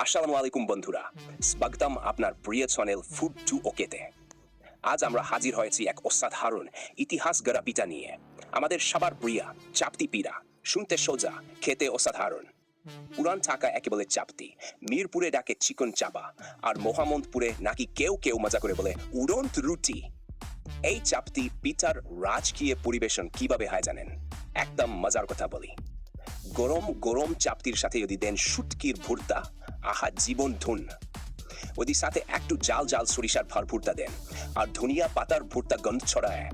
আসসালামু আলাইকুম বন্ধুরা, স্বাগতম আপনার প্রিয় চ্যানেল ফুড টু ওকেতে। আজ আমরা হাজির হয়েছি এক অসাধারণ ইতিহাস গড়া পিঠা নিয়ে। আমাদের সবার প্রিয়া চাপতি পিঠা, শুনতে সোজা, খেতে অসাধারণ। পুরান ঢাকা একেবারে চাপতি, মিরপুরে ডাকে চিকন চাপা, আর মোহাম্মদপুরে নাকি কেউ কেউ মজা করে বলে উড়ন্ত রুটি। এই চাপতি পিঠার রাজকীয় পরিবেশন কিভাবে হয় জানেন? একদম মজার কথা বলি। গরম গরম চাপতির সাথে যদি দেন শুটকির ভর্তা, আহা জীবন ধন। ওদের সাথে একটু জাল জাল সরিষার ভর্তা দেন আর ধনিয়া পাতার ভর্তা গন্ধ ছড়ায়,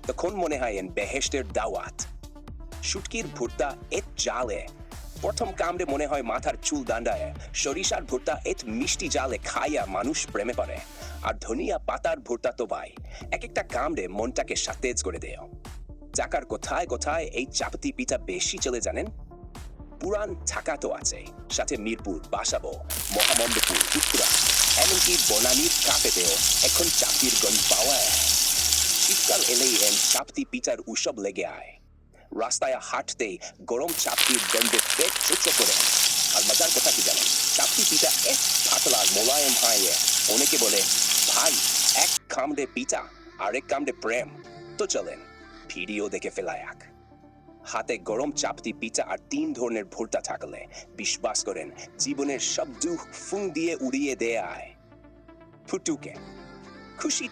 তখন মনে হয় এন বেহেশতের দাওয়াত। শুটকির ভর্তা এত জালে প্রথম কামড়ে মনে হয় মাথার চুল দাঁড়ায়। সরিষার ভর্তা এত মিষ্টি জালে খাইয়া মানুষ প্রেমে পড়ে। আর ধনিয়া পাতার ভর্তা তো ভাই এক একটা কামড়ে মনটাকে সতেজ করে দেয়। ঢাকার কোথায় কোথায় এই চাপতি পিঠা বেশি চলে জানেন? পুরান ঢাকা তো আছে, সাথে মিরপুর, বাসাবো, মোহাম্মদপুর, উত্তরা, এমনকি বনানীর কাপেতেও এখন চাপতির গন্ধ পাওয়া যায়। শীতকাল এলেই এন চাপতি পিঠার উৎসব লেগে আয়। রাস্তায় হাঁটতেই গরম চাপতির গন্ধে পেট চুচো করে। আর মজার কথা কি জানেন? চাপতি পিঠা এক পাতলা মোলায়েম হয়। অনেকে বলে ভাই এক কামড়ে পিঠা আরেক কামড়ে প্রেম। তো চলেন ভিডিও দেখে ফেলা এক। হাতে গরম চাপতি পিঠা আর 3 ধরনের ভর্তা থাকলে বিশ্বাস করেন জীবনের সব দুঃখ ফুং দিয়ে উড়িয়ে দেয়। ফুটুকে খুশি